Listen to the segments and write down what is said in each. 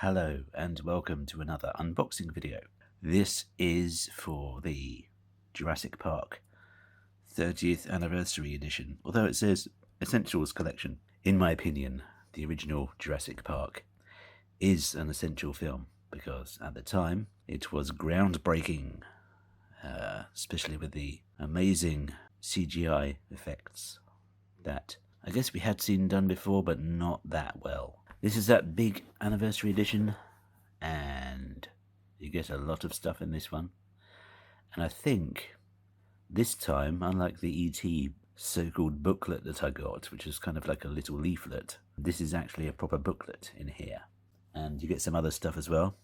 Hello and welcome to another unboxing video. This is for the Jurassic Park 30th Anniversary Edition, although it says Essentials Collection. In my opinion, the original Jurassic Park is an essential film because at the time it was groundbreaking, especially with the amazing CGI effects that I guess we had seen done before, but not that well. This is that big anniversary edition, and you get a lot of stuff in this one. And I think this time, unlike the ET so-called booklet that I got, which is kind of like a little leaflet, this is actually a proper booklet in here. And you get some other stuff as well,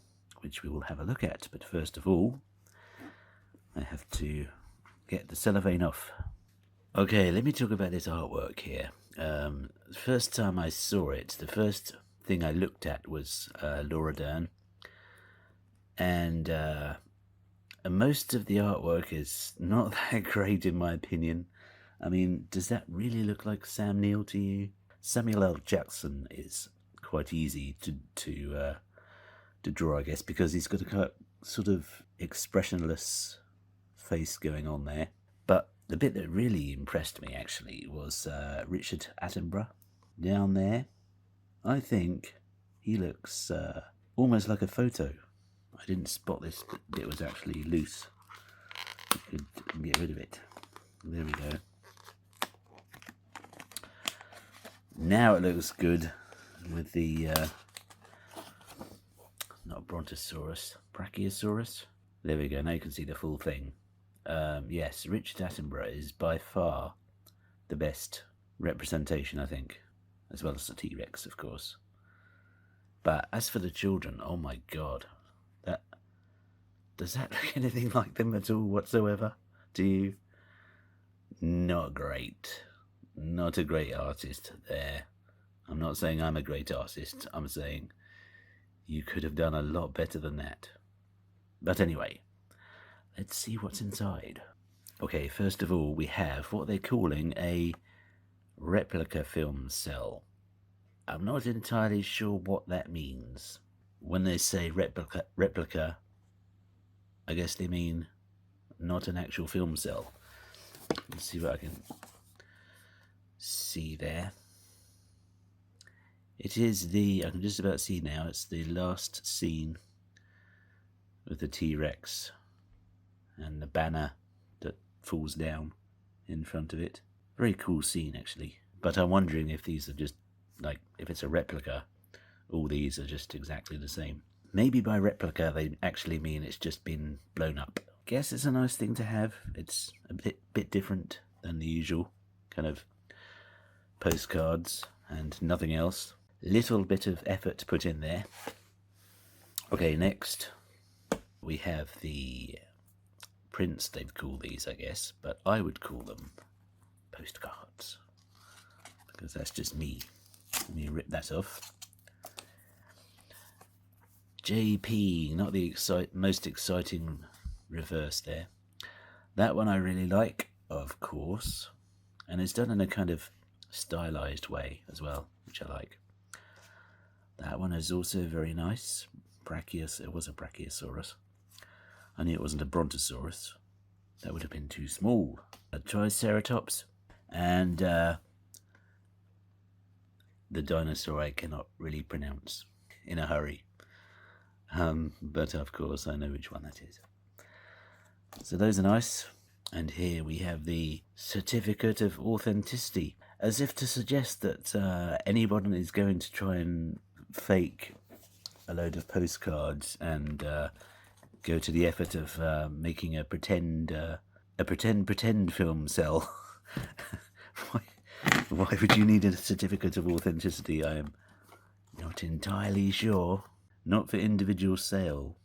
which we will have a look at. But first of all, I have to get the cellophane off. Okay, let me talk about this artwork here. The first time I saw it, the first thing I looked at was Laura Dern, and most of the artwork is not that great in my opinion. I mean, does that really look like Sam Neill to you? Samuel L. Jackson is quite easy to draw, I guess, because he's got a sort of expressionless face going on there. But the bit that really impressed me, actually, was Richard Attenborough. Down there, I think he looks almost like a photo. I didn't spot this bit was actually loose. I could get rid of it. There we go. Now it looks good with the, not Brontosaurus, Brachiosaurus. There we go, now you can see the full thing. Yes, Richard Attenborough is by far the best representation, I think, as well as the T-Rex, of course. But as for the children, oh my god, does that look anything like them at all whatsoever? Do you? Not great. Not a great artist there. I'm not saying I'm a great artist, I'm saying you could have done a lot better than that. But anyway, let's see what's inside. Okay, first of all, we have what they're calling a replica film cell. I'm not entirely sure what that means. When they say replica, I guess they mean not an actual film cell. Let's see what I can see there. It is I can just about see now, it's the last scene with the T-Rex and the banner that falls down in front of it. Very cool scene, actually. But I'm wondering if these are just, like, if it's a replica, all these are just exactly the same. Maybe by replica they actually mean it's just been blown up. Guess it's a nice thing to have. It's a bit different than the usual kind of postcards and nothing else. Little bit of effort put in there. Okay, next we have the prints, they'd call these, I guess, but I would call them postcards, because that's just me. Let me rip that off. JP, not the most exciting reverse there. That one I really like, of course, and it's done in a kind of stylized way as well, which I like. That one is also very nice. It was a Brachiosaurus. I knew it wasn't a Brontosaurus. That would have been too small. A Triceratops, and the dinosaur I cannot really pronounce in a hurry. But of course I know which one that is. So those are nice. And here we have the certificate of authenticity, as if to suggest that anyone is going to try and fake a load of postcards and go to the effort of making a pretend film cell. Why would you need a certificate of authenticity? I am not entirely sure. Not for individual sale.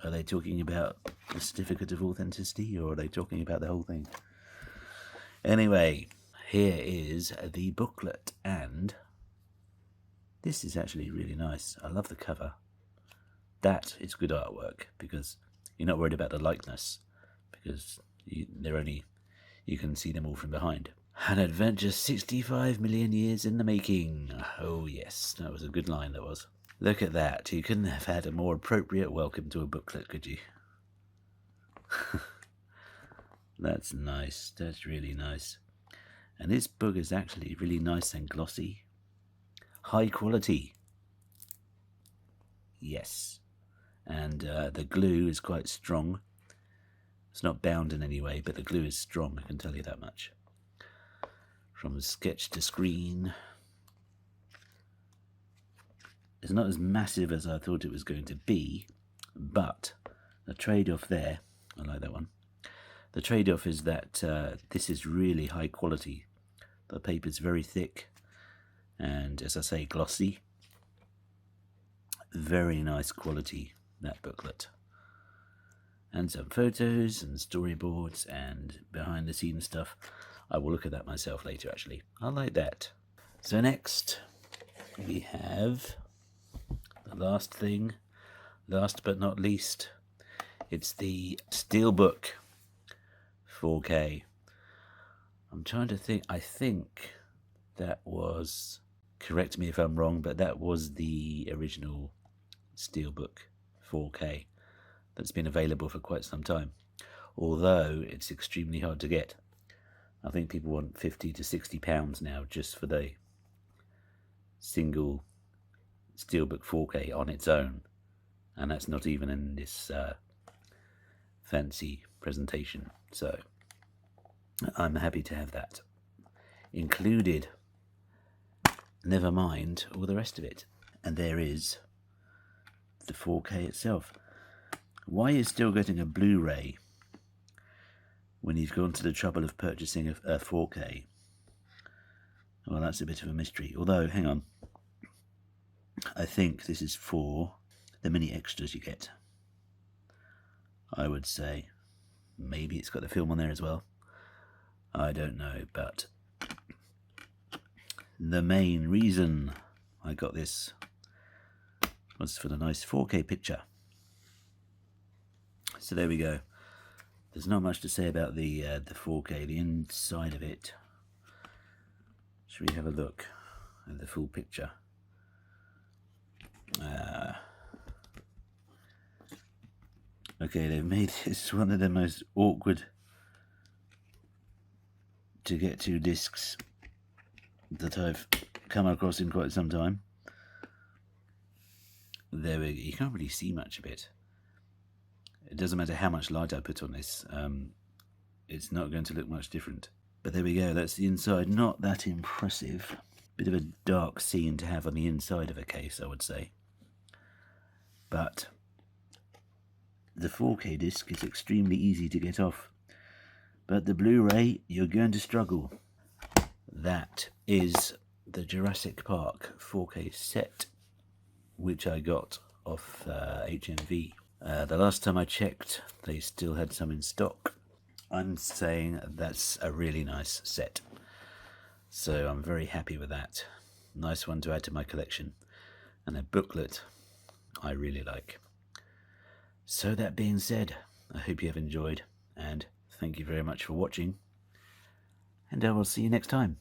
Are they talking about the certificate of authenticity, or are they talking about the whole thing? Anyway, here is the booklet, and this is actually really nice. I love the cover. That is good artwork, because you're not worried about the likeness, because you can see them all from behind. An adventure 65 million years in the making. Oh yes, that was a good line, that was. Look at that. You couldn't have had a more appropriate welcome to a booklet, could you? That's nice. That's really nice. And this book is actually really nice and glossy. High quality. Yes. And the glue is quite strong. It's not bound in any way, but the glue is strong, I can tell you that much. From sketch to screen. It's not as massive as I thought it was going to be, but the trade-off there, I like that one, the trade-off is that this is really high quality. The paper's very thick and, as I say, glossy. Very nice quality, that booklet. And some photos and storyboards and behind the scenes stuff. I will look at that myself later, actually. I like that. So next we have the last thing, last but not least. It's the Steelbook 4K. I'm trying to think. I think that was, correct me if I'm wrong, but that was the original Steelbook 4K that's been available for quite some time, although it's extremely hard to get. I think people want £50 to £60 now just for the single Steelbook 4K on its own, and that's not even in this fancy presentation. So I'm happy to have that included, never mind all the rest of it. And there is the 4K itself. Why is still getting a Blu-ray when you've gone to the trouble of purchasing a 4K? Well, that's a bit of a mystery. Although, hang on, I think this is for the mini extras you get. I would say maybe it's got the film on there as well. I don't know, but the main reason I got this was for the nice 4K picture. So there we go. There's not much to say about the 4K, the inside of it. Should we have a look at the full picture? Okay, they've made this one of the most awkward to get to discs that I've come across in quite some time. There we go. You can't really see much of it. It doesn't matter how much light I put on this, it's not going to look much different. But there we go, that's the inside. Not that impressive. Bit of a dark scene to have on the inside of a case, I would say. But the 4K disc is extremely easy to get off. But the Blu-ray, you're going to struggle. That is the Jurassic Park 4K set, which I got off HMV. The last time I checked, they still had some in stock. I'm saying that's a really nice set. So I'm very happy with that. Nice one to add to my collection. And a booklet I really like. So that being said, I hope you have enjoyed, and thank you very much for watching. And I will see you next time.